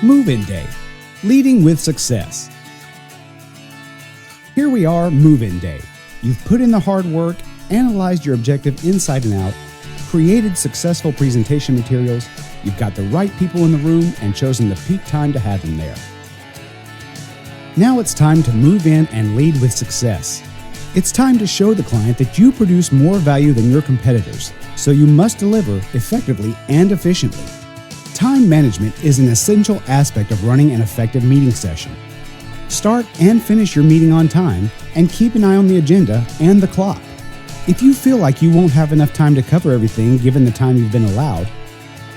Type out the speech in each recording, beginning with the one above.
Move-in Day, leading with success. Here we are, Move-in Day. You've put in the hard work, analyzed your objective inside and out, created successful presentation materials, you've got the right people in the room, and chosen the peak time to have them there. Now it's time to move in and lead with success. It's time to show the client that you produce more value than your competitors, so you must deliver effectively and efficiently. Time management is an essential aspect of running an effective meeting session. Start and finish your meeting on time, and keep an eye on the agenda and the clock. If you feel like you won't have enough time to cover everything given the time you've been allowed,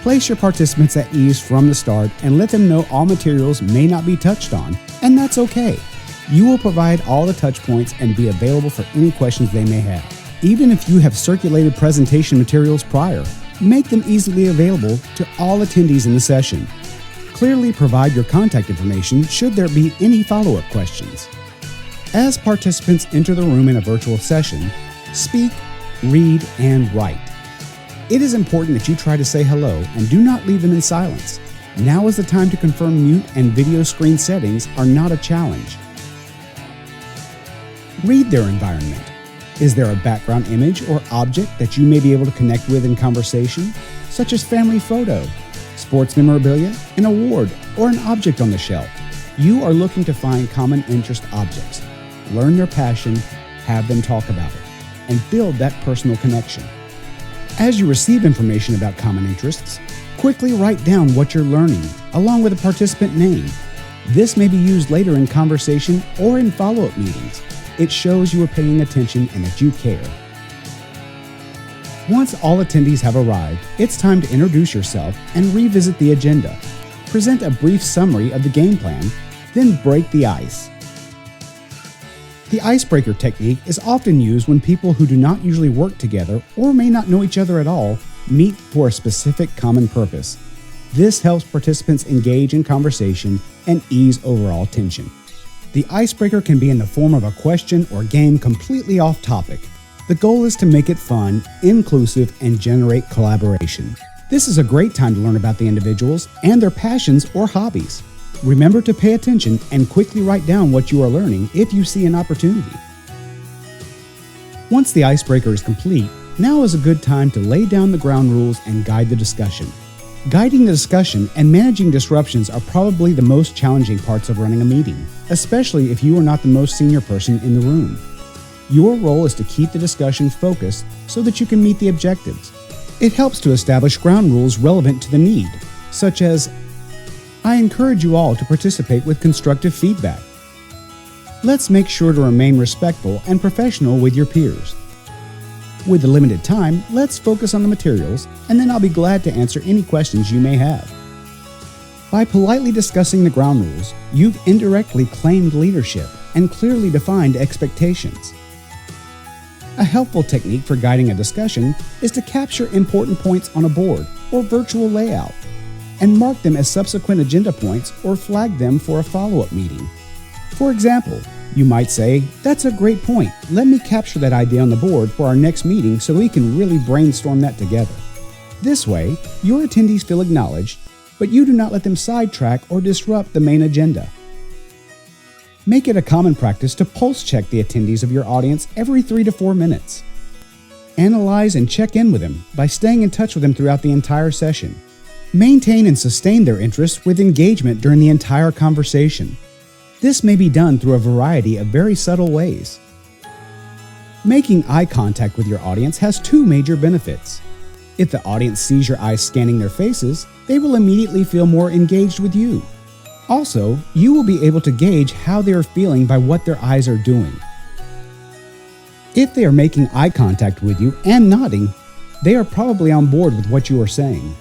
place your participants at ease from the start and let them know all materials may not be touched on, and that's okay. You will provide all the touch points and be available for any questions they may have. Even if you have circulated presentation materials prior, make them easily available to all attendees in the session. Clearly provide your contact information should there be any follow-up questions. As participants enter the room in a virtual session, speak, read, and write. It is important that you try to say hello and do not leave them in silence. Now is the time to confirm mute and video screen settings are not a challenge. Read their environment. Is there a background image or object that you may be able to connect with in conversation, such as family photo, sports memorabilia, an award, or an object on the shelf? You are looking to find common interest objects. Learn their passion, have them talk about it, and build that personal connection. As you receive information about common interests, quickly write down what you're learning, along with a participant name. This may be used later in conversation or in follow-up meetings. It shows you are paying attention and that you care. Once all attendees have arrived, it's time to introduce yourself and revisit the agenda. Present a brief summary of the game plan, then break the ice. The icebreaker technique is often used when people who do not usually work together or may not know each other at all meet for a specific common purpose. This helps participants engage in conversation and ease overall tension. The icebreaker can be in the form of a question or game completely off topic. The goal is to make it fun, inclusive, and generate collaboration. This is a great time to learn about the individuals and their passions or hobbies. Remember to pay attention and quickly write down what you are learning if you see an opportunity. Once the icebreaker is complete, now is a good time to lay down the ground rules and guide the discussion. Guiding the discussion and managing disruptions are probably the most challenging parts of running a meeting, especially if you are not the most senior person in the room. Your role is to keep the discussion focused so that you can meet the objectives. It helps to establish ground rules relevant to the need, such as, I encourage you all to participate with constructive feedback. Let's make sure to remain respectful and professional with your peers. With the limited time, let's focus on the materials, and then I'll be glad to answer any questions you may have. By politely discussing the ground rules, you've indirectly claimed leadership and clearly defined expectations. A helpful technique for guiding a discussion is to capture important points on a board or virtual layout and mark them as subsequent agenda points or flag them for a follow-up meeting. For example, you might say, "That's a great point. Let me capture that idea on the board for our next meeting so we can really brainstorm that together." This way, your attendees feel acknowledged, but you do not let them sidetrack or disrupt the main agenda. Make it a common practice to pulse check the attendees of your audience every 3 to 4 minutes. Analyze and check in with them by staying in touch with them throughout the entire session. Maintain and sustain their interest with engagement during the entire conversation. This may be done through a variety of very subtle ways. Making eye contact with your audience has 2 major benefits. If the audience sees your eyes scanning their faces, they will immediately feel more engaged with you. Also, you will be able to gauge how they are feeling by what their eyes are doing. If they are making eye contact with you and nodding, they are probably on board with what you are saying.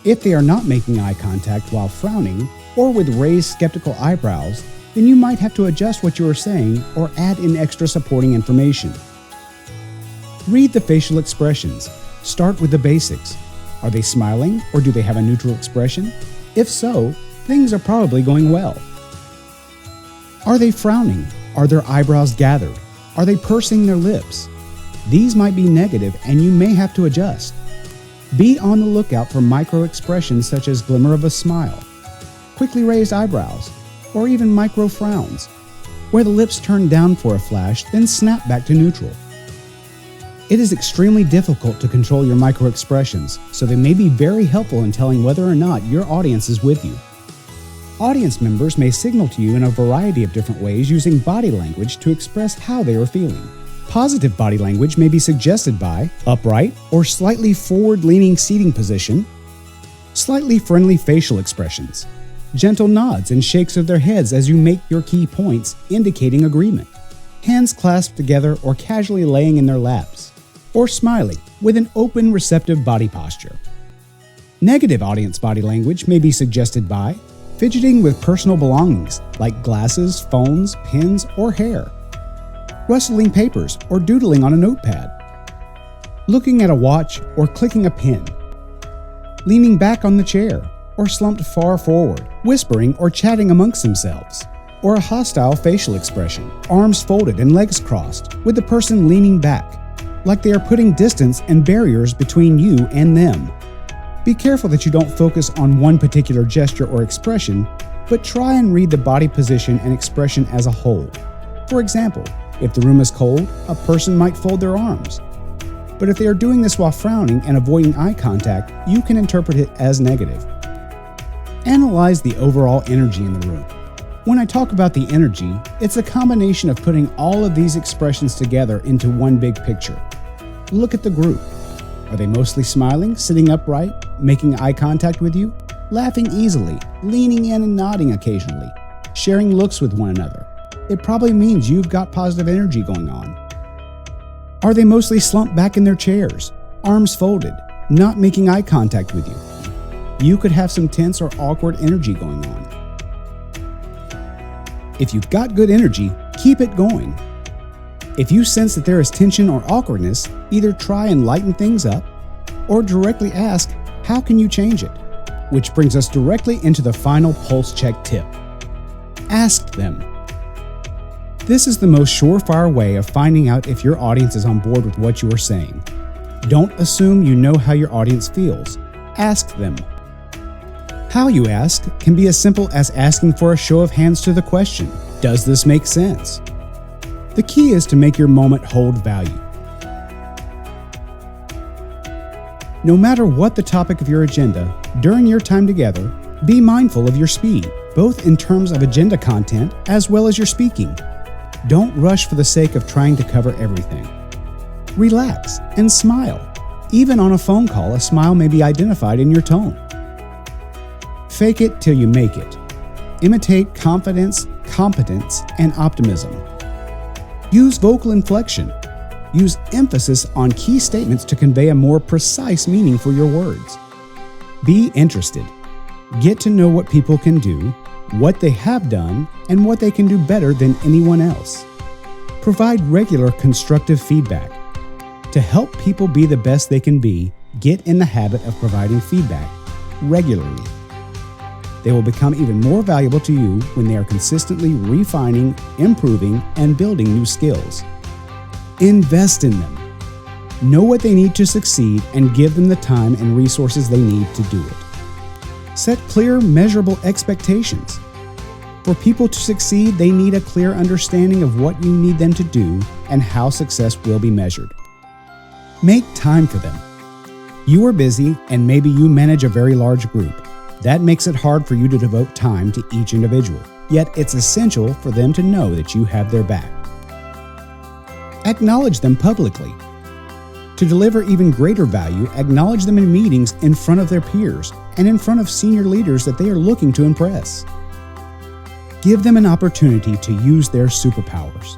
If they are not making eye contact while frowning or with raised skeptical eyebrows, then you might have to adjust what you are saying or add in extra supporting information. Read the facial expressions. Start with the basics. Are they smiling or do they have a neutral expression? If so, things are probably going well. Are they frowning? Are their eyebrows gathered? Are they pursing their lips? These might be negative and you may have to adjust. Be on the lookout for micro expressions such as glimmer of a smile, quickly raised eyebrows, or even micro frowns, where the lips turn down for a flash, then snap back to neutral. It is extremely difficult to control your micro expressions, so they may be very helpful in telling whether or not your audience is with you. Audience members may signal to you in a variety of different ways using body language to express how they are feeling. Positive body language may be suggested by upright or slightly forward-leaning seating position, slightly friendly facial expressions, gentle nods and shakes of their heads as you make your key points, indicating agreement, hands clasped together or casually laying in their laps, or smiling with an open, receptive body posture. Negative audience body language may be suggested by fidgeting with personal belongings like glasses, phones, pens, or hair, rustling papers or doodling on a notepad, looking at a watch or clicking a pen, leaning back on the chair or slumped far forward, whispering or chatting amongst themselves, or a hostile facial expression, arms folded and legs crossed, with the person leaning back, like they are putting distance and barriers between you and them. Be careful that you don't focus on one particular gesture or expression, but try and read the body position and expression as a whole. For example, if the room is cold, a person might fold their arms. But if they are doing this while frowning and avoiding eye contact, you can interpret it as negative. Analyze the overall energy in the room. When I talk about the energy, it's a combination of putting all of these expressions together into one big picture. Look at the group. Are they mostly smiling, sitting upright, making eye contact with you, laughing easily, leaning in and nodding occasionally, sharing looks with one another? It probably means you've got positive energy going on. Are they mostly slumped back in their chairs, arms folded, not making eye contact with you? You could have some tense or awkward energy going on. If you've got good energy, keep it going. If you sense that there is tension or awkwardness, either try and lighten things up or directly ask, how can you change it? Which brings us directly into the final pulse check tip. Ask them. This is the most surefire way of finding out if your audience is on board with what you are saying. Don't assume you know how your audience feels. Ask them. How you ask can be as simple as asking for a show of hands to the question, does this make sense? The key is to make your moment hold value. No matter what the topic of your agenda, during your time together, be mindful of your speed, both in terms of agenda content as well as your speaking. Don't rush for the sake of trying to cover everything. Relax and smile. Even on a phone call, a smile may be identified in your tone. Fake it till you make it. Imitate confidence, competence, and optimism. Use vocal inflection. Use emphasis on key statements to convey a more precise meaning for your words. Be interested. Get to know what people can do, what they have done, and what they can do better than anyone else. Provide regular constructive feedback. To help people be the best they can be, get in the habit of providing feedback regularly. They will become even more valuable to you when they are consistently refining, improving, and building new skills. Invest in them. Know what they need to succeed and give them the time and resources they need to do it. Set clear, measurable expectations. For people to succeed, they need a clear understanding of what you need them to do and how success will be measured. Make time for them. You are busy and maybe you manage a very large group. That makes it hard for you to devote time to each individual, yet it's essential for them to know that you have their back. Acknowledge them publicly. To deliver even greater value, acknowledge them in meetings in front of their peers and in front of senior leaders that they are looking to impress. Give them an opportunity to use their superpowers.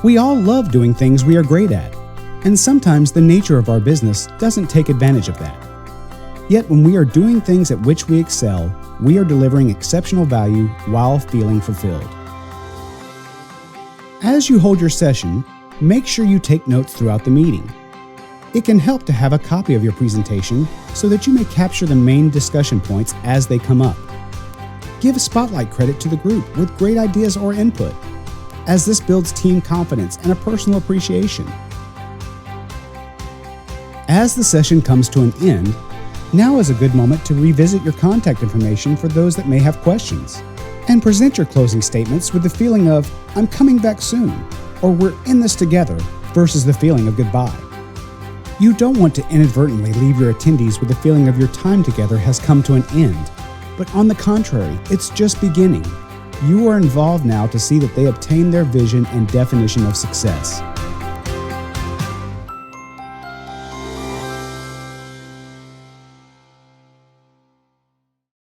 We all love doing things we are great at, and sometimes the nature of our business doesn't take advantage of that. Yet when we are doing things at which we excel, we are delivering exceptional value while feeling fulfilled. As you hold your session, make sure you take notes throughout the meeting. It can help to have a copy of your presentation so that you may capture the main discussion points as they come up. Give spotlight credit to the group with great ideas or input, as this builds team confidence and a personal appreciation. As the session comes to an end, Now is a good moment to revisit your contact information for those that may have questions. And present your closing statements with the feeling of, "I'm coming back soon," or "We're in this together," versus the feeling of goodbye. You don't want to inadvertently leave your attendees with the feeling of your time together has come to an end, but on the contrary, it's just beginning. You are involved now to see that they obtain their vision and definition of success.